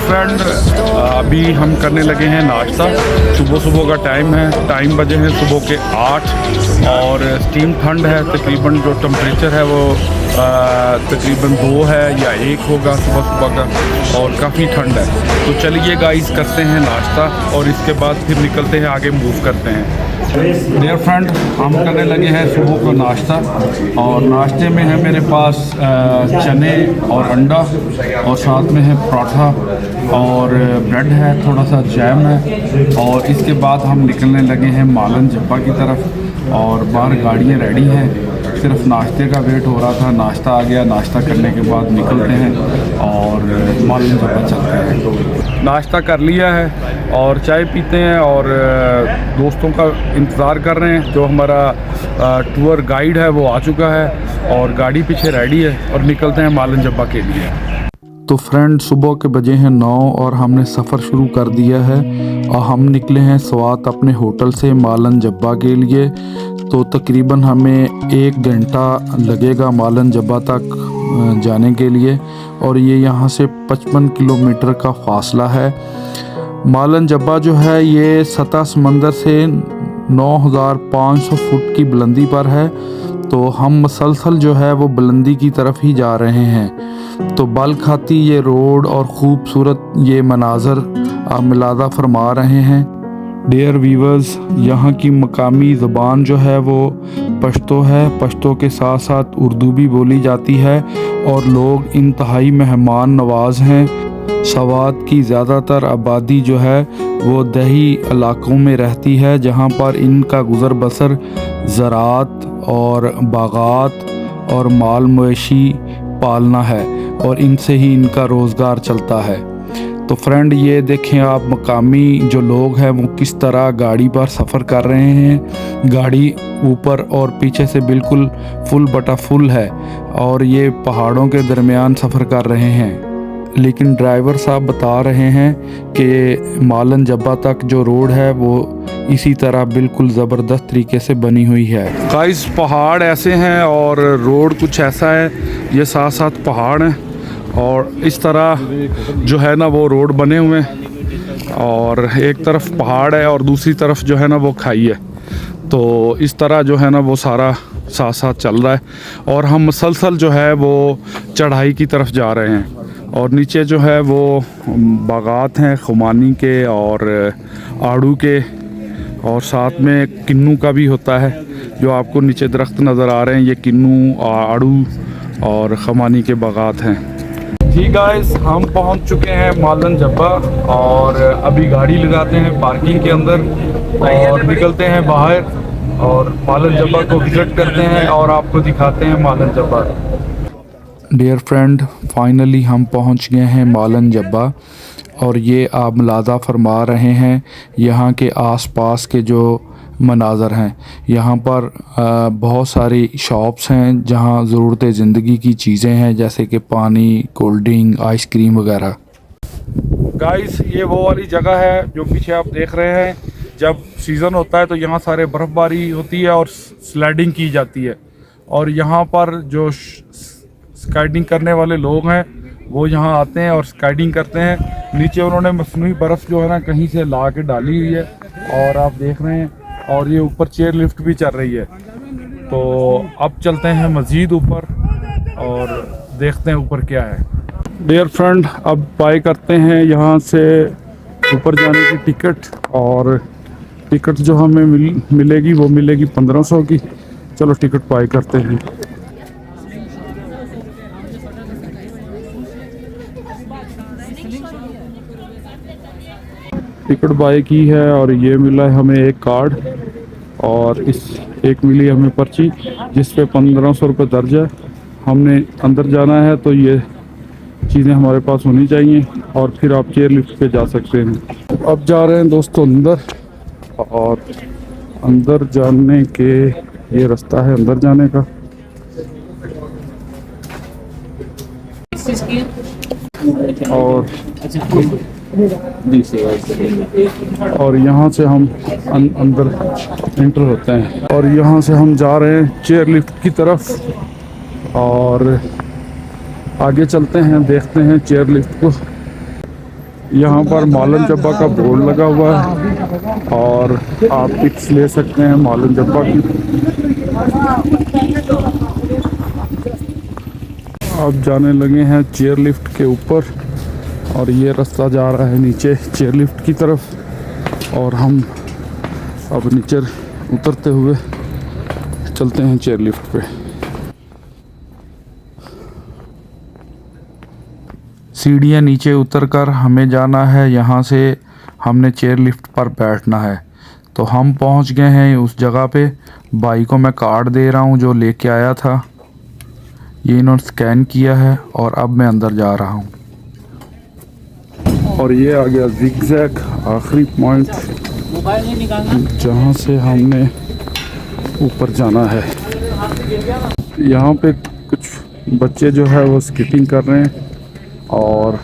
Friend अभी हम करने लगे हैं नाश्ता। सुबह का टाइम है, टाइम बजे हैं सुबह के 8 और स्टीम ठंड है। तकरीबन जो टेम्परेचर है वो तकरीबन 2 है या 1 होगा सुबह का, और काफ़ी ठंड है। तो चलिए गाइस करते हैं नाश्ता और इसके बाद फिर निकलते हैं, आगे मूव करते हैं। डियर फ्रेंड, हम करने लगे हैं सुबह का नाश्ता और नाश्ते में है मेरे पास चने और अंडा और साथ में है पराठा और ब्रेड है, थोड़ा सा जैम है। और इसके बाद हम निकलने लगे हैं मालन जब्बा की तरफ और बाहर गाड़ियाँ रेडी हैं, सिर्फ नाश्ते का वेट हो रहा था। नाश्ता आ गया, नाश्ता करने के बाद निकलते हैं और मालन जब्बा चलते हैं। नाश्ता कर लिया है और चाय पीते हैं और दोस्तों का इंतज़ार कर रहे हैं। जो हमारा टूर गाइड है वो आ चुका है और गाड़ी पीछे रेडी है और निकलते हैं मालन जब्बा के लिए। तो फ्रेंड, सुबह के बजे हैं 9 और हमने सफ़र शुरू कर दिया है और हम निकले हैं स्वात अपने होटल से मालन जब्बा के लिए। तो तकरीबन हमें 1 घंटा लगेगा मालन जब्बा तक जाने के लिए और ये यहाँ से 55 किलोमीटर का फासला है। मालन जब्बा जो है ये सतह समंदर से 9500 फुट की बुलंदी पर है। तो हम मसलसल जो है वो बुलंदी की तरफ ही जा रहे हैं। तो बल खाती ये रोड और ख़ूबसूरत ये मनाज़र आप मिलादा फरमा रहे हैं। डियर वीवर्स, यहाँ की मकामी ज़बान जो है वो पश्तो है। पश्तो के साथ साथ उर्दू भी बोली जाती है और लोग इंतहाई मेहमान नवाज हैं। स्वात की ज़्यादातर आबादी जो है वो दही इलाकों में रहती है, जहाँ पर इनका गुज़र बसर ज़राअत और बागात और माल मवेशी पालना है और इनसे ही इनका रोज़गार चलता है। तो फ्रेंड, ये देखें आप मकामी जो लोग हैं वो किस तरह गाड़ी पर सफ़र कर रहे हैं। गाड़ी ऊपर और पीछे से बिल्कुल फुल बटा फुल है और ये पहाड़ों के दरमियान सफ़र कर रहे हैं। लेकिन ड्राइवर साहब बता रहे हैं कि मालन जब्बा तक जो रोड है वो इसी तरह बिल्कुल ज़बरदस्त तरीके से बनी हुई है। गाइस, पहाड़ ऐसे हैं और रोड कुछ ऐसा है, ये साथ साथ पहाड़ हैं और इस तरह जो है ना वो रोड बने हुए हैं और एक तरफ पहाड़ है और दूसरी तरफ जो है ना वो खाई है। तो इस तरह जो है ना वो सारा साथ साथ चल रहा है और हम मसलसल जो है वो चढ़ाई की तरफ जा रहे हैं। और नीचे जो है वो बागात हैं खुमानी के और आड़ू के और साथ में किन्नू का भी होता है। जो आपको नीचे दरख्त नज़र आ रहे हैं ये किन्नू, आड़ू और खुमानी के बागात हैं। जी गाइस, हम पहुंच चुके हैं मालन जब्बा और अभी गाड़ी लगाते हैं पार्किंग के अंदर और निकलते हैं बाहर और मालन जब्बा को विज़िट करते हैं और आपको दिखाते हैं मालन जब्बा। डियर फ्रेंड, फाइनली हम पहुंच गए हैं मालन जब्बा और ये आप मुलादा फरमा रहे हैं यहाँ के आसपास के जो मनाज़र हैं। यहाँ पर बहुत सारी शॉप्स हैं जहाँ ज़रूरत ज़िंदगी की चीज़ें हैं, जैसे कि पानी, कोल्ड ड्रिंक, आइसक्रीम वगैरह। गाइस, ये वो वाली जगह है जो पीछे आप देख रहे हैं। जब सीज़न होता है तो यहाँ सारे बर्फ़बारी होती है और स्लाइडिंग की जाती है और यहाँ पर जो स्काइडिंग करने वाले लोग हैं वो यहाँ आते हैं और स्काइडिंग करते हैं। नीचे उन्होंने मसनूई बर्फ़ जो है ना कहीं से ला के डाली हुई है और आप देख रहे हैं और ये ऊपर चेयर लिफ्ट भी चल रही है। तो अब चलते हैं मज़ीद ऊपर और देखते हैं ऊपर क्या है। डियर फ्रेंड, अब बाय करते हैं यहाँ से ऊपर जाने की टिकट और टिकट जो हमें मिलेगी वो मिलेगी 1500 की। चलो टिकट बाय करते हैं। टिकट बाय की है और ये मिला है हमें एक कार्ड और इस एक मिली हमें पर्ची जिस पे 1500 रुपये दर्ज है। हमने अंदर जाना है तो ये चीज़ें हमारे पास होनी चाहिए और फिर आप चेयर लिफ्ट पे जा सकते हैं। अब जा रहे हैं दोस्तों अंदर और अंदर जाने के ये रास्ता है अंदर जाने का। और यहाँ से हम अंदर एंटर होते हैं और यहाँ से हम जा रहे हैं चेयर लिफ्ट की तरफ और आगे चलते हैं, देखते हैं चेयर लिफ्ट को। यहाँ पर मालन जब्बा का बोर्ड लगा हुआ है और आप पिक्स ले सकते हैं मालन जब्बा की। अब जाने लगे हैं चेयर लिफ्ट के ऊपर और ये रास्ता जा रहा है नीचे चेयर लिफ्ट की तरफ और हम अब नीचे उतरते हुए चलते हैं चेयर लिफ्ट पे। सीढ़ियाँ नीचे उतरकर हमें जाना है, यहाँ से हमने चेयर लिफ्ट पर बैठना है। तो हम पहुँच गए हैं उस जगह पे। भाई को मैं कार्ड दे रहा हूँ जो लेके आया था, ये इन्होंने स्कैन किया है और अब मैं अंदर जा रहा हूँ। और ये आ गया जिगजैग आखिरी पॉइंट जहाँ से हमने ऊपर जाना है। यहाँ पे कुछ बच्चे जो है वो स्कीटिंग कर रहे हैं और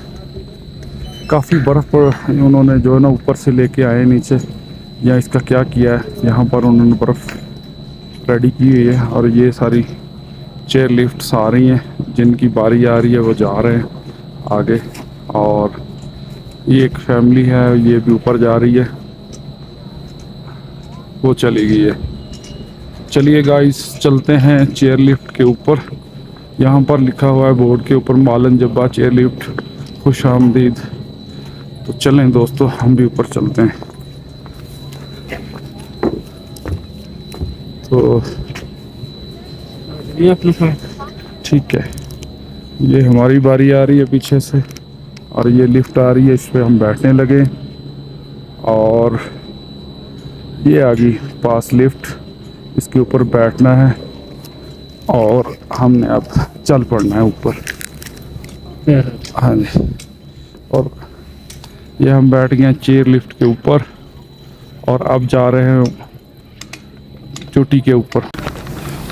काफ़ी बर्फ़ पर उन्होंने जो है ना ऊपर से लेके आए नीचे, या इसका क्या किया है, यहाँ पर उन्होंने बर्फ़ रेडी की हुई है और ये सारी चेयर लिफ्ट्स आ रही हैं, जिनकी बारी आ रही है वो जा रहे हैं आगे। और ये एक फैमिली है, ये भी ऊपर जा रही है, वो चली गई है। चलिए गाइस चलते हैं चेयर लिफ्ट के ऊपर। यहाँ पर लिखा हुआ है बोर्ड के ऊपर मालन जब्बा चेयर लिफ्ट खुश आमदीद। तो चलें दोस्तों हम भी ऊपर चलते हैं। तो ठीक है, ये हमारी बारी आ रही है पीछे से और ये लिफ्ट आ रही है, इस पर हम बैठने लगे और ये आ गई पास लिफ्ट, इसके ऊपर बैठना है और हमने अब चल पड़ना है ऊपर। हाँ जी, और ये हम बैठ गए चेयर लिफ्ट के ऊपर और अब जा रहे हैं चोटी के ऊपर।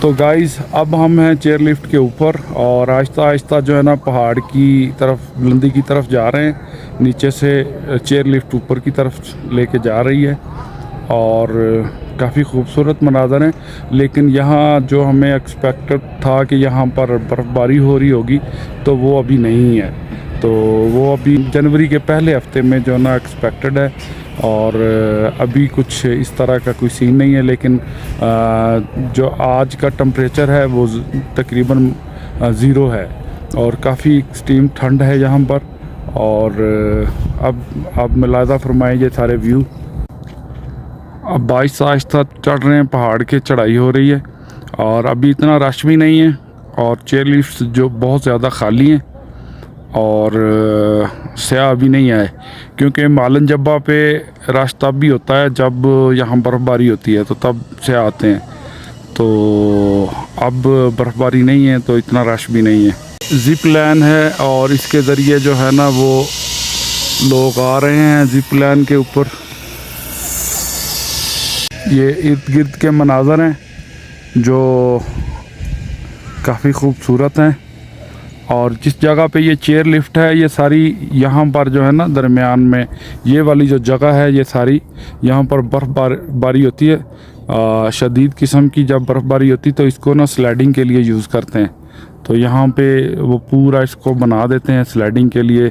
तो गाइस अब हम हैं चेयर लिफ्ट के ऊपर और आहिस्ता आहिस्ता जो है ना पहाड़ की तरफ, बुलंदी की तरफ जा रहे हैं। नीचे से चेयर लिफ्ट ऊपर की तरफ लेके जा रही है और काफ़ी खूबसूरत मनाज़र हैं। लेकिन यहाँ जो हमें एक्सपेक्टेड था कि यहाँ पर बर्फ़बारी हो रही होगी, तो वो अभी नहीं है। तो वो अभी जनवरी के पहले हफ्ते में जो ना एक्सपेक्टेड है और अभी कुछ इस तरह का कोई सीन नहीं है। लेकिन जो आज का टेम्परेचर है वो तकरीबन 0 है और काफ़ी एक्सट्रीम ठंड है यहाँ पर। और अब मुलाहिज़ा फरमाएं ये सारे व्यू। अब आहिस्ता आहिस्ता चढ़ रहे हैं, पहाड़ के चढ़ाई हो रही है और अभी इतना रश भी नहीं है और चेयर लिफ्ट्स जो बहुत ज़्यादा खाली हैं और सयाह अभी नहीं आए, क्योंकि मालन जब्बा पे रश तब भी होता है जब यहाँ बर्फ़बारी होती है, तो तब से आते हैं। तो अब बर्फ़बारी नहीं है तो इतना रश भी नहीं है। ज़िप लाइन है और इसके ज़रिए जो है ना वो लोग आ रहे हैं ज़िप लाइन के ऊपर। ये इर्द गिर्द के मनाज़र हैं जो काफ़ी खूबसूरत हैं और जिस जगह पे ये चेयर लिफ्ट है ये सारी यहाँ पर जो है ना दरमियान में ये वाली जो जगह है ये सारी यहाँ पर बर्फ़बारी होती है। शदीद किस्म की जब बर्फ़बारी होती तो इसको ना स्लाइडिंग के लिए यूज़ करते हैं। तो यहाँ पे वो पूरा इसको बना देते हैं स्लाइडिंग के लिए।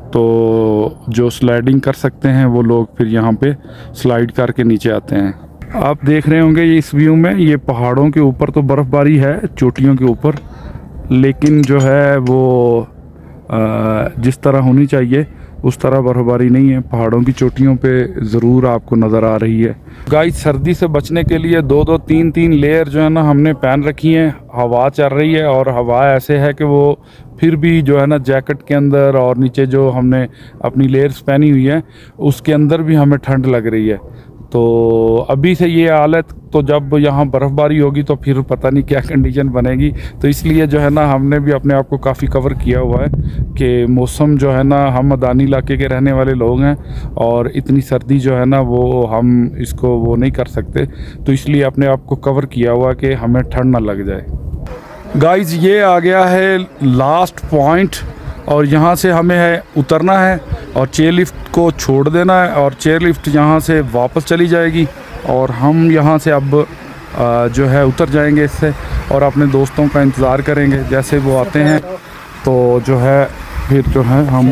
तो जो स्लाइडिंग कर सकते हैं वो लोग फिर यहाँ पे स्लाइड करके नीचे आते हैं। आप देख रहे होंगे इस व्यू में ये पहाड़ों के ऊपर तो बर्फ़बारी है चोटियों के ऊपर, लेकिन जो है वो जिस तरह होनी चाहिए उस तरह बर्फ़बारी नहीं है। पहाड़ों की चोटियों पे ज़रूर आपको नज़र आ रही है। गाइस सर्दी से बचने के लिए 2-2 3-3 लेयर जो है ना हमने पहन रखी हैं। हवा चल रही है और हवा ऐसे है कि वो फिर भी जो है ना जैकेट के अंदर और नीचे जो हमने अपनी लेयर्स पहनी हुई है उसके अंदर भी हमें ठंड लग रही है। तो अभी से ये हालत, तो जब यहाँ बर्फ़बारी होगी तो फिर पता नहीं क्या कंडीशन बनेगी। तो इसलिए जो है ना हमने भी अपने आप को काफ़ी कवर किया हुआ है कि मौसम जो है ना, हम मैदानी इलाके के रहने वाले लोग हैं और इतनी सर्दी जो है ना वो हम इसको वो नहीं कर सकते। तो इसलिए अपने आप को कवर किया हुआ कि हमें ठंड ना लग जाए। गाइज़ ये आ गया है लास्ट पॉइंट और यहाँ से हमें है उतरना है और चेयर लिफ्ट को छोड़ देना है और चेयर लिफ्ट यहाँ से वापस चली जाएगी और हम यहाँ से अब जो है उतर जाएंगे इससे और अपने दोस्तों का इंतज़ार करेंगे। जैसे वो आते हैं तो जो है फिर जो है हम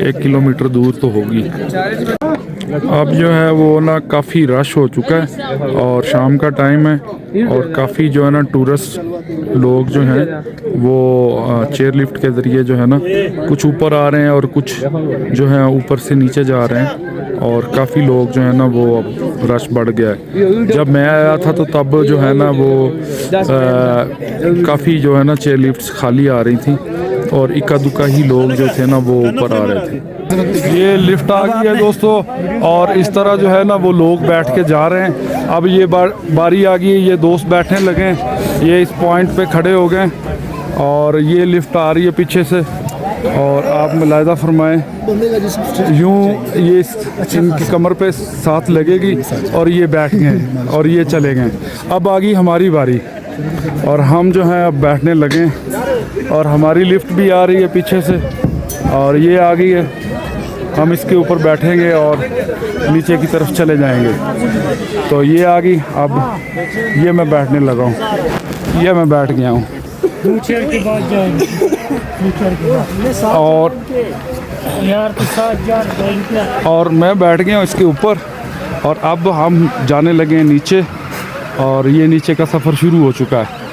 1 किलोमीटर दूर तो होगी। अब जो है वो ना काफ़ी रश हो चुका है और शाम का टाइम है और काफ़ी जो है ना टूरिस्ट लोग जो हैं वो चेयर लिफ्ट के ज़रिए जो है ना कुछ ऊपर आ रहे हैं और कुछ जो है ऊपर से नीचे जा रहे हैं और काफ़ी लोग जो है ना वो अब रश बढ़ गया है। जब मैं आया था तो तब जो है ना वो काफ़ी जो है ना चेयर लिफ्ट्स खाली आ रही थी और इक्का दुक्का ही लोग जो थे ना वो ऊपर आ रहे थे। ये लिफ्ट आ गई है दोस्तों और इस तरह जो है ना वो लोग बैठ के जा रहे हैं। अब ये बारी आ गई है, ये दोस्त बैठने लगे हैं, ये इस पॉइंट पे खड़े हो गए और ये लिफ्ट आ रही है पीछे से और आप मुलाहिजा फरमाएं यूँ ये इनकी कमर पे साथ लगेगी और ये बैठ गए और ये चले गए। अब आ गई हमारी बारी और हम जो हैं अब बैठने लगे और हमारी लिफ्ट भी आ रही है पीछे से और ये आ गई है। हम इसके ऊपर बैठेंगे और नीचे की तरफ चले जाएंगे। तो ये आ गई, अब ये मैं बैठने लगा हूँ, ये मैं बैठ गया हूँ और मैं बैठ गया हूँ इसके ऊपर और अब हम जाने लगे हैं नीचे और ये नीचे का सफ़र शुरू हो चुका है।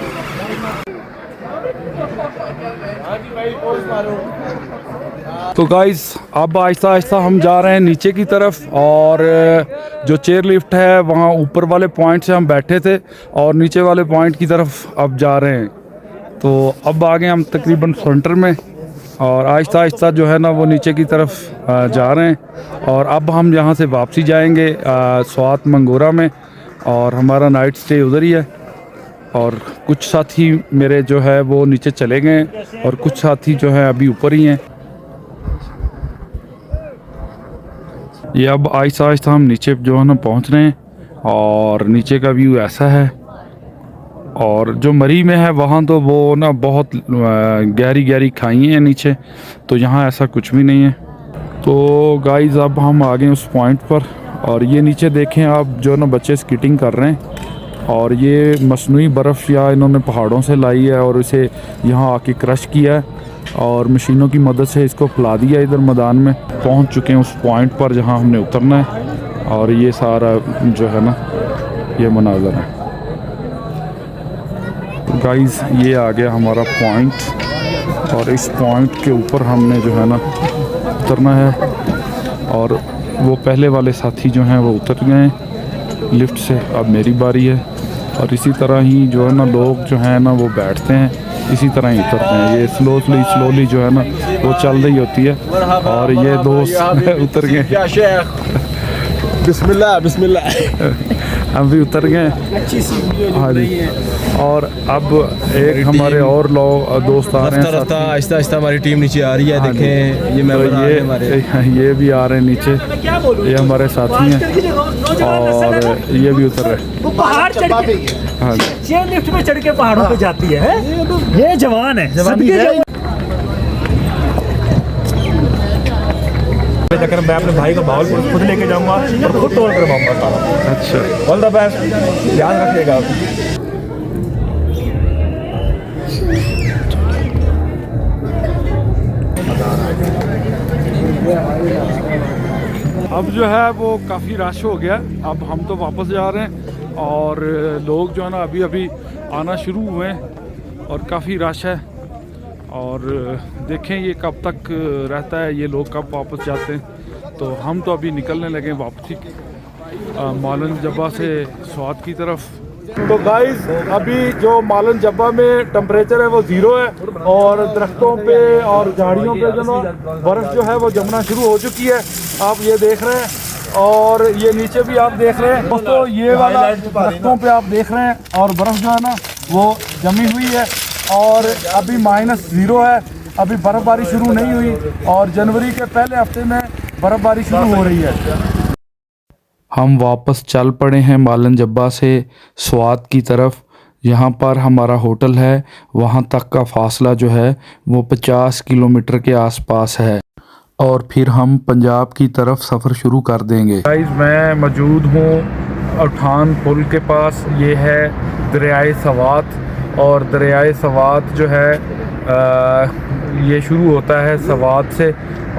तो गाइस अब आहिस्ता आहिस्ता हम जा रहे हैं नीचे की तरफ और जो चेयर लिफ्ट है वहाँ ऊपर वाले पॉइंट से हम बैठे थे और नीचे वाले पॉइंट की तरफ अब जा रहे हैं। तो अब आ गए हम तकरीबन सेंटर में और आहिस्ता आहिस्ता जो है ना वो नीचे की तरफ जा रहे हैं और अब हम यहाँ से वापसी जाएंगे स्वात मंगोरा में और हमारा नाइट स्टे उधर ही है और कुछ साथी मेरे जो है वो नीचे चले गए और कुछ साथी जो है अभी ऊपर ही हैं। ये अब आहिस्ता आहिस्ता हम नीचे जो है ना पहुँच रहे हैं और नीचे का व्यू ऐसा है और जो मरी में है वहाँ तो वो ना बहुत गहरी गहरी खाई हैं नीचे, तो यहाँ ऐसा कुछ भी नहीं है। तो गाइस अब हम आ गए उस पॉइंट पर और ये नीचे देखें आप जो ना बच्चे स्कीटिंग कर रहे हैं और ये मसनूई बर्फ़ या इन्होंने पहाड़ों से लाई है और इसे यहाँ आके क्रश किया है और मशीनों की मदद से इसको फैला दिया। इधर मैदान में पहुँच चुके हैं उस पॉइंट पर जहाँ हमने उतरना है और ये सारा जो है ना ये मनाज़र है। गाइस ये आ गया हमारा पॉइंट और इस पॉइंट के ऊपर हमने जो है ना उतरना है और वो पहले वाले साथी जो हैं वो उतर गए लिफ्ट से। अब मेरी बारी है और इसी तरह ही जो है ना लोग जो हैं ना वो बैठते हैं, इसी तरह ही उतरते हैं। ये स्लोली जो है ना वो चल रही होती है और ये दोस्त उतर गए। बिस्मिल्लाह बिस्मिल्लाह हम भी उतर गए। हाँ जी, और अब एक हमारे और दोस्त आ रहे हैं। आहिस्ता आहिस्ता हमारी टीम नीचे आ रही है। देखें ये मेंबर आ रहे हैं हमारे, ये भी आ रहे हैं नीचे, ये हमारे साथी हैं और ये भी उतर रहे। वो पहाड़ चढ़ के हाँ चेयर लिफ्ट में चढ़ के पहाड़ों पे जाती है। ये जवान है, जवानी है। चक्कर मैं अपने भाई को भावलपुर खुद लेके जाऊंगा और खुद टोल करवाऊंगा सारा। अच्छा, ऑल द बेस्ट, याद रखिएगा। अब जो है वो काफ़ी रश हो गया। अब हम तो वापस जा रहे हैं और लोग जो है ना अभी अभी आना शुरू हुए हैं और काफ़ी रश है और देखें ये कब तक रहता है, ये लोग कब वापस जाते हैं। तो हम तो अभी निकलने लगे वापसी मालन जब्बा से स्वात की तरफ। तो गाइस अभी जो मालन जब्बा में टेम्परेचर है वो 0 है और दरख्तों पे और झाड़ियों पे जो बर्फ़ जो है वो जमना शुरू हो चुकी है, आप ये देख रहे हैं। और ये नीचे भी आप देख रहे हैं दोस्तों, ये वाला दरख्तों पे आप देख रहे हैं और बर्फ़ जो है ना वो जमी हुई है और अभी -0 है। अभी बर्फ़बारी शुरू नहीं हुई और जनवरी के पहले हफ्ते में बर्फ़बारी शुरू हो रही है। हम वापस चल पड़े हैं मालन जब्बा से स्वात की तरफ। यहाँ पर हमारा होटल है, वहाँ तक का फासला जो है वो 50 किलोमीटर के आसपास है और फिर हम पंजाब की तरफ सफ़र शुरू कर देंगे। गाइस मैं मौजूद हूँ उठान पुल के पास। ये है दरियाए सवात और दरियाए सवात जो है ये शुरू होता है सवात से